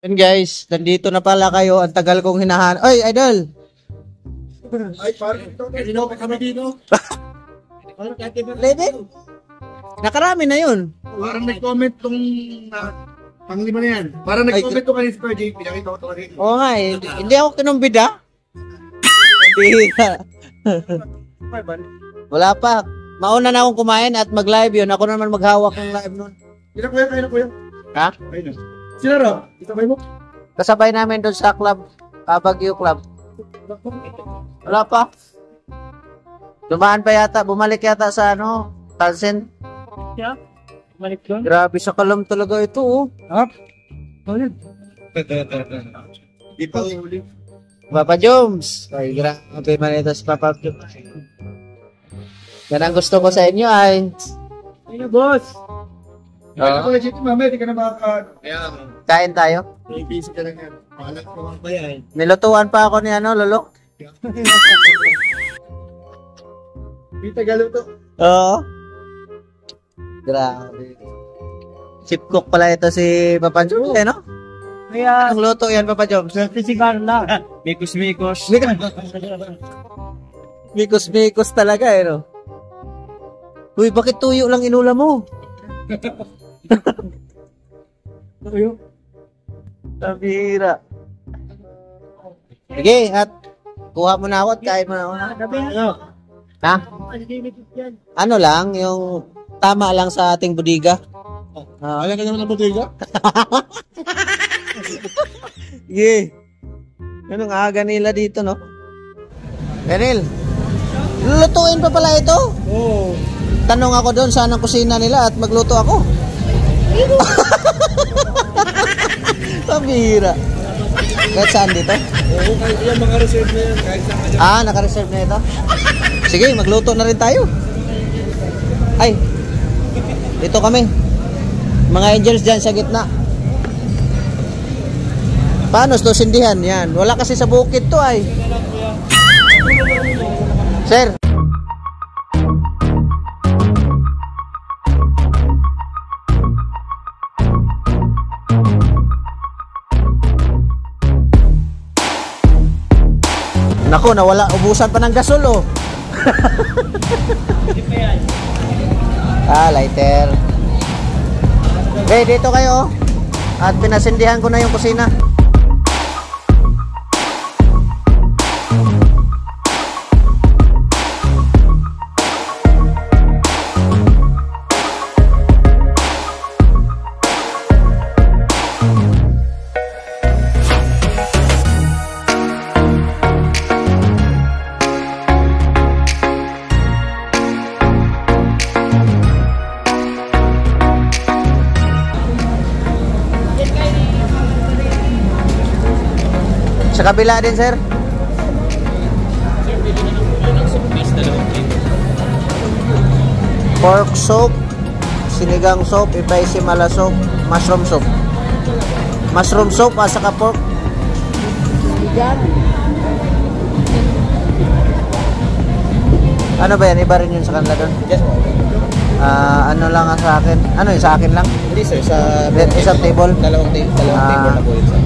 Yan guys, nandito na pala kayo. Ang tagal kong hinahanap. Oy, idol! Ay, parang ito. Dino pa kami dito. Ready? Nakarami na yun. Parang nag-comment tong panglima na yan. Parang nag-comment to kanina si Sir JP. Nakita ko to kanina. Oo nga eh. Hindi ako kinumbida. Bihira. Wala pa. Mauna na akong kumain at mag-live yun. Ako naman maghawak ng live nun. Kailan ko yun? Ha? Ayun na. Sino ro? Isabay mo? Kasabay namin doon sa club. Baguio Club. Wala pa. Dumaan pa yata. Bumalik yata sa ano. Tansen. Yeah. Balik doon. Grabe sa kalam talaga ito oh. Up. Ulit. Di pa uli. Papa Joms. Ay, grabe man ito si Papa Joms. Yan ang gusto ko sa inyo ay. Ayun na, boss. Ako na JP, mamaya, di ka na makaka... Kain tayo. May busy ka lang yan. Pahalat ko lang ba yan? Nilutuan pa ako ni ano, Lolo. Di Tagalog to. Oo. Grabe. Chip cook pala ito si Papa Joms, eh, no? Kaya, Ang luto yan, Papa Joms. si Carla. Mikos-mikos. Mikos-mikos talaga, eh, no? Uy, bakit tuyo lang inula mo? Tuyo. Tabira. Sige, at kuha mo na ako at kain mo na ako. Sabi na. Ha? Ano lang, yung tama lang sa ating bodega. Alam ka naman ng bodega? Sige. Anong aga nila dito, no? Benil, lulutuin pa pala ito? Oo. Tanong ako doon saan ang kusina nila at magluto ako. Pambihira. Kahit saan dito? Oo, kahit yan, mga reserve na yan. Kahit saan ka dyan. Naka-reserve na ito. Sige, magluto na rin tayo. Ay, dito kami. Mga angels dyan sa gitna. Paano ito sindihan? Yan. Wala kasi sa bukid to ay. Sir. Nako, nawala. Ubusan pa ng gasol, oh. Lighter. Okay, dito kayo, oh. At pinasindihan ko na yung kusina. Sa kabila din, sir. Pork soup, sinigang soup, spicy mala soup, mushroom soup. Mushroom soup at saka pork. Ano ba yan? Iba rin yun sa kanila doon? Yes, Ano lang ang sa akin? Ano yung sa akin lang? hindi sir, sa Isang table? dalawang table na po yun sir.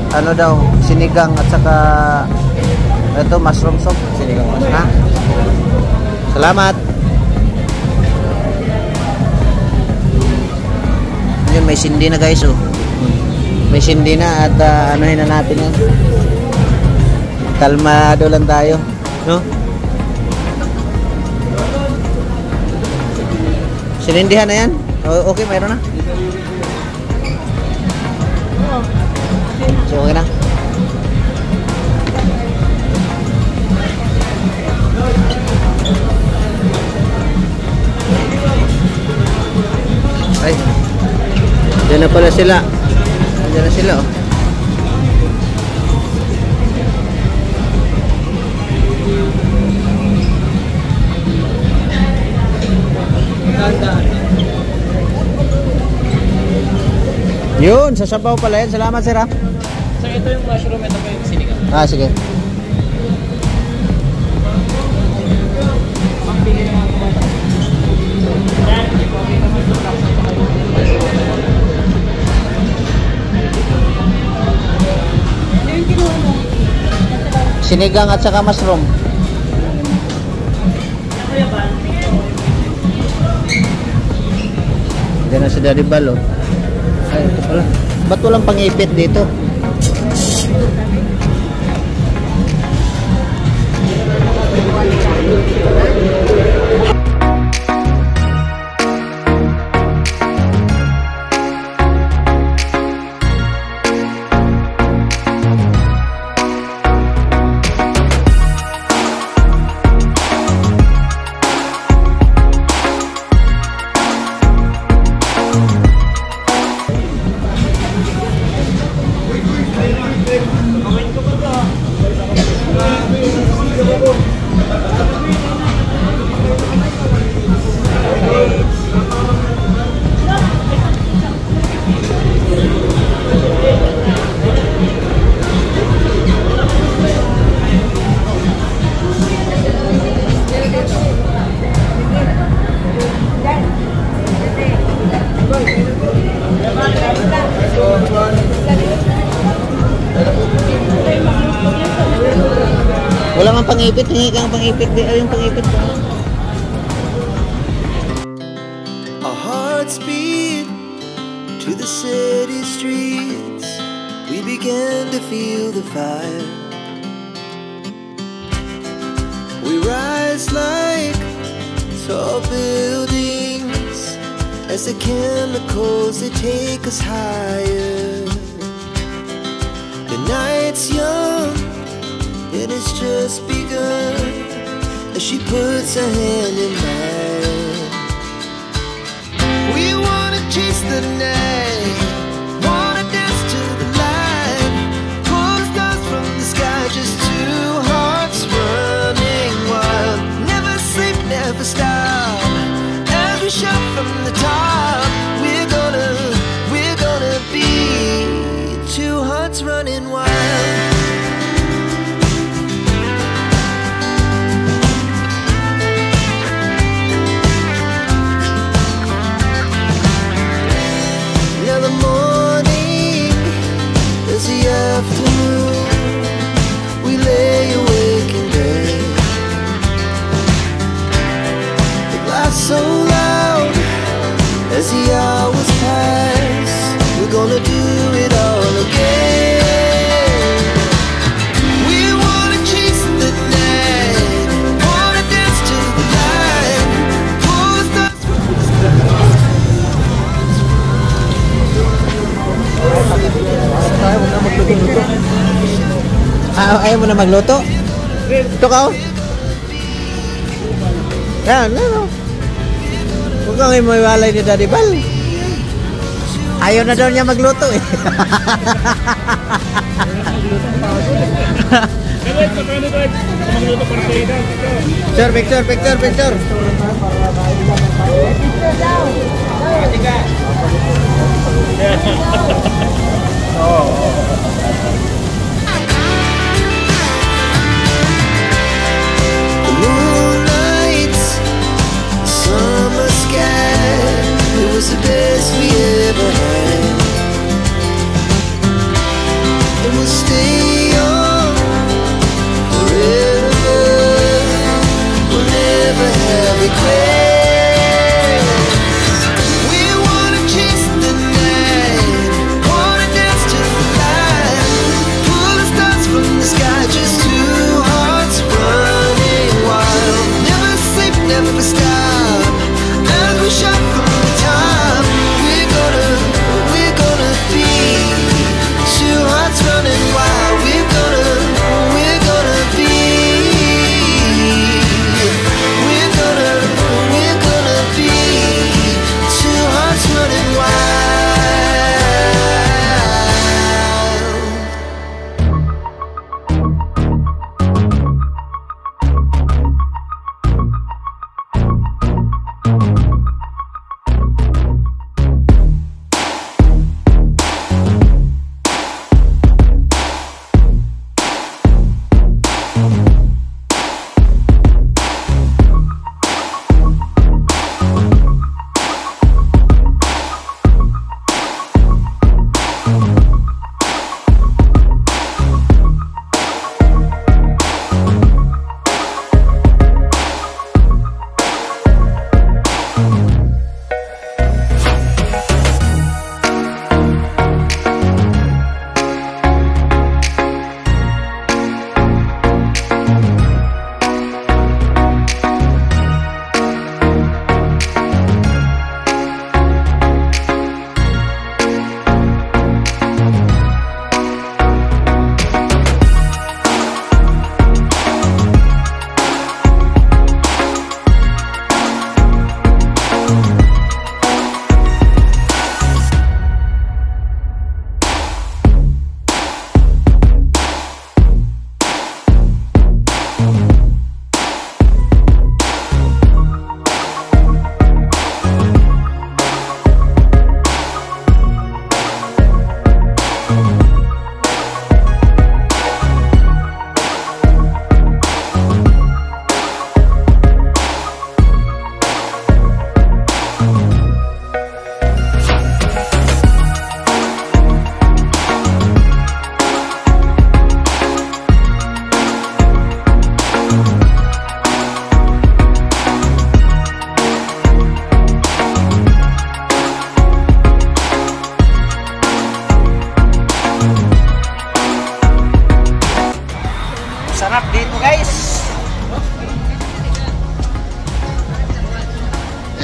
Ano daw? Sinigang at saka ito, mushroom soup. Sinigang mas. Ha? Salamat. Yun, may sindi na guys, oh. May sindi na at anuhin na natin yan. Kalmado lang tayo, no? Sinindihan na yan? Okay, mayroon na. So, okay na. Ay, dyan na pala sila. Dyan na sila, oh. Yun, sasabaw pala yan. Salamat, sir, ha? Sir, ito yung mushroom, ito po yung sinigang. Sige. Sinigang at saka mushroom. Diyan na si Daddy Bal, oh. Ay, ito pala. Ba't walang pangipit dito? Wala mang pangipit, hingi kang pangipit. Ay, yung pangipit ko. Our hearts beat to the city streets. We began to feel the fire. We rise like tall buildings as the chemicals they take us higher. The night's young and it's just begun as she puts her hand in mine. We wanna chase the night, wanna dance to the light, pull the stars from the sky, just two hearts running wild. Never sleep, never stop, as we shout from the top. We're gonna be two hearts running wild. Afternoon, we lay awake in bed. The laugh so loud as the hours pass. We're gonna do it all again. We wanna chase the night, wanna dance to the light, pull the stars from the sky. Ayaw mo na magluto? Ito ka, oh. Yan, ano. Huwag kang imaywalay ni Daddy Bal. Ayaw na daw niya magluto, eh. Picture, picture, picture, picture. Summer sky, it was the best we ever had. And we'll stay on forever. We'll never have regrets. We wanna chase the night, wanna dance to the light,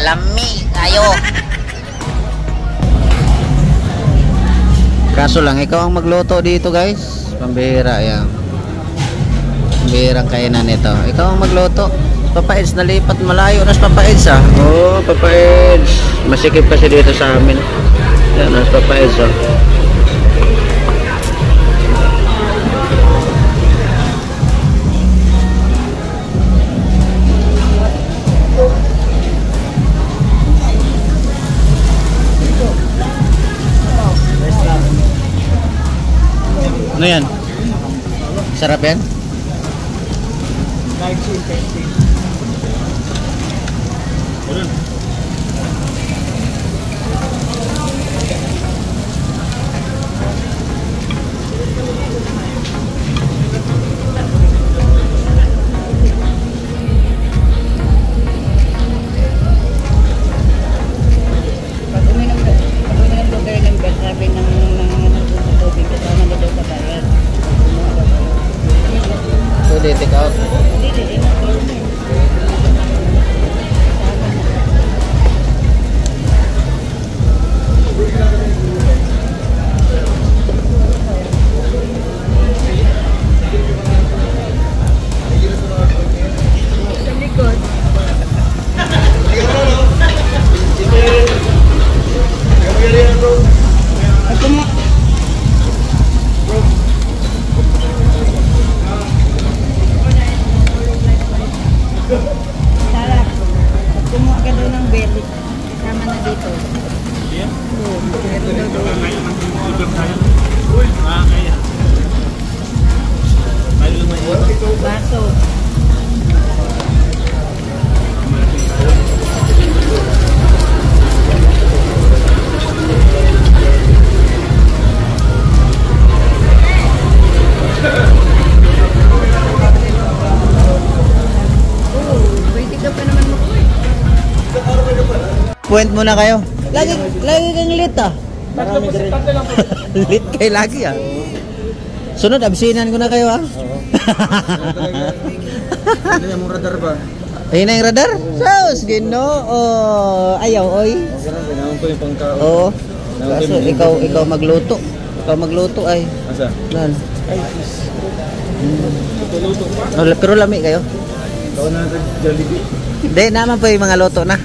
Lami kayo. Kaso lang, ikaw ang magluto dito guys. Pambihira yan. Pambihirang kainan ito. Ikaw ang magluto. Papa Eds, nalipat malayo na sa Papa Eds ah. Oo, Papa Eds. Masikip kasi dito sa amin. Yan, nasa Papa Eds ah. Ano yan? Sarap yan? Pag uminom daw kayo ng bed, sabi ng tubig, kasama na daw sa bayan. So, they take out. Sarap. Pag kumuha ka daw ng bed, kasama na dito. Baso. Pwede ka pa naman makuha. Point muna kayo. Lagi kang lit ah. Lit kayo lagi ah. Sunod, absinan ko na kayo ah. Ano yung radar ba? Ayun na yung radar? Sus, ginoo. Ayaw, oy. Ginawan ko yung pangkao. Oo. Kaso ikaw magluto. Ikaw magluto ay. Asa? Nan. Luto pa. Oh, pero lami kayo. Ikaw na Jollibee. Hindi, naman po yung mga luto na.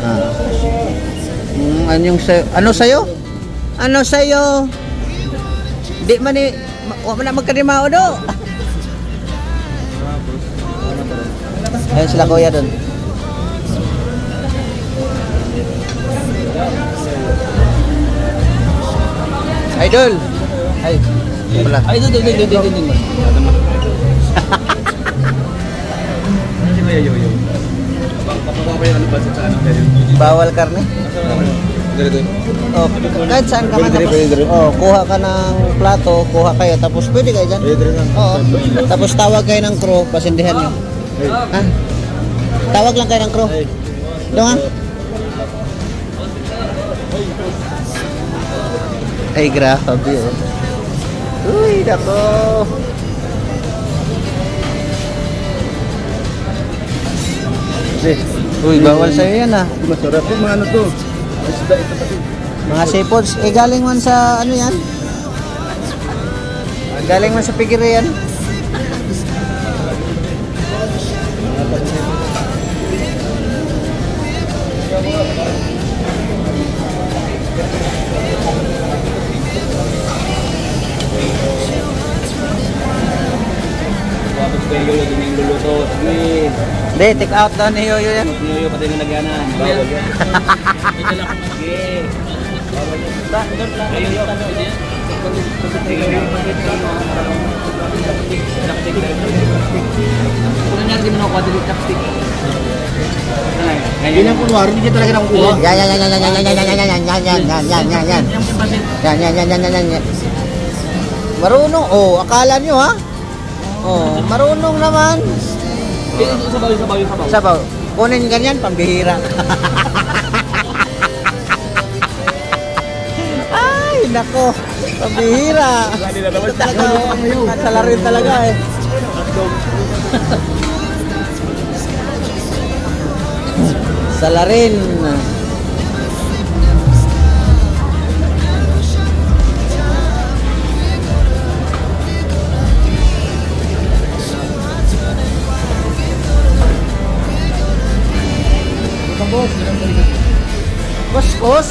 Ah. Ano sa'yo? Ano sa'yo? Di man ni... Huwag mo na magkanimao do. Ayun sila kuya doon. Idol! Ay, wala. Ay, doon. Si Kuya Yoyo. Kapag ako yung alubas sa ano kayo. Bawal karne? Dito. Oh, kahit saan ka man. Oh, kuha ka ng plato, kuha kayo, tapos pwede kayo dyan. Oo. Tapos tawag kayo ng crew, pasindihan nyo. Ha? Tawag lang kayo ng crew. Doon nga. Ay, grabe oh. Uy, dako. Uy, bawal sa'yo yan ah. Masarap yung mga ano to. Isda ito kasi. Mga seafoods. Eh, galing man sa ano yan? Galing man sa pigiri yan. Tapos kayo yung din yung luluto. Sige. Hindi, take out daw ni Yoyo yan. Yung pati na nagyanan. Bawal yan. Ito lang ako. Sige. Bawal yan. Kayo yung tanong niya. Kung nangyari mo na ako, dito chopstick. Yan ang kunwari, hindi talaga nakukuha. Yan. Marunong. Oh, akala nyo ha? Oh, marunong naman. Sabaw. Sabaw. Kunin ganyan, pambihira. Ay, nako. Pambihira. Ito talaga. Nagsalarin talaga eh. Salarin. Kuskus.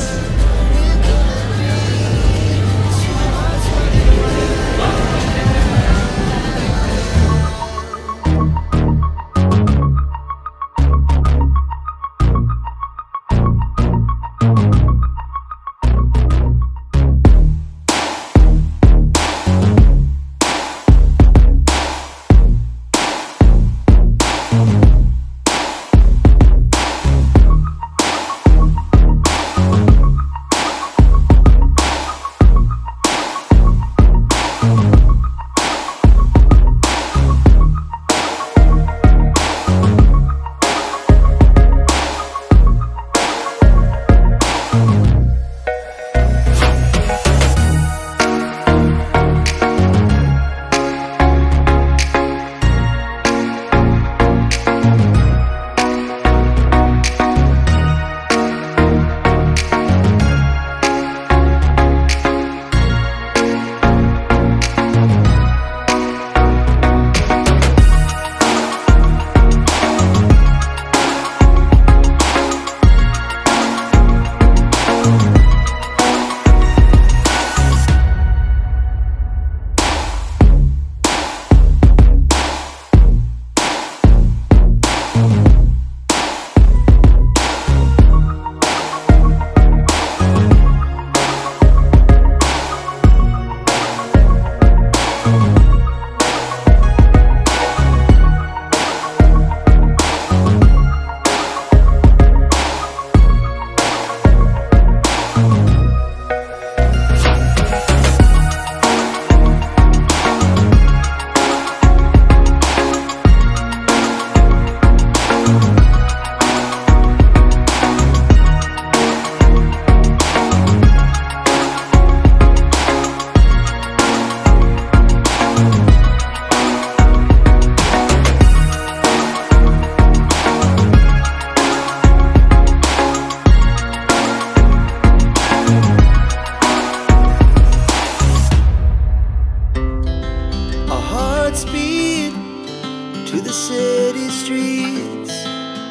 to the city streets,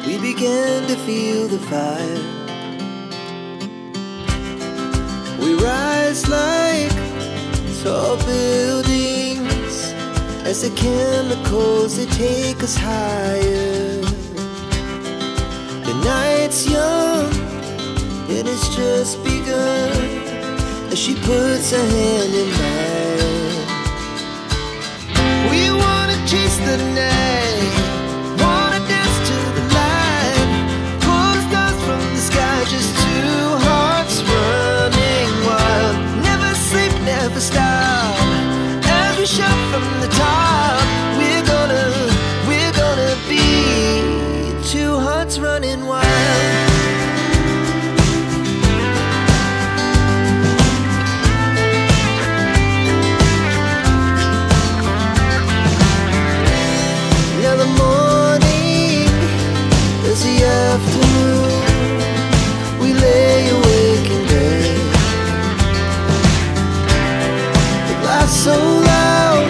we began to feel the fire. We rise like tall buildings as the chemicals, they take us higher. The night's young and it's just begun as she puts her hand in mine. We wanna chase the night, wanna dance to the light, pull stars from the sky, just two hearts running wild. Never sleep, never stop, as we shout from the top. We're gonna be two hearts running wild. Afternoon, we lay awake in bed. The laughs so loud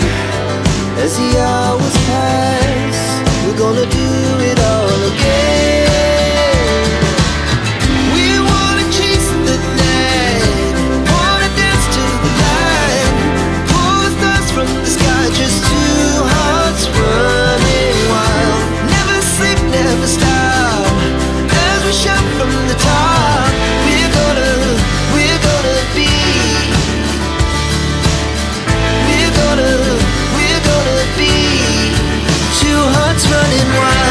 as the hours pass. We're gonna do it all again. We wanna chase the night, wanna dance to the light, pull the stars from the sky, just two hearts running wild. Never sleep, never stop, shout from the top. We're gonna be, we're gonna be two hearts running wild.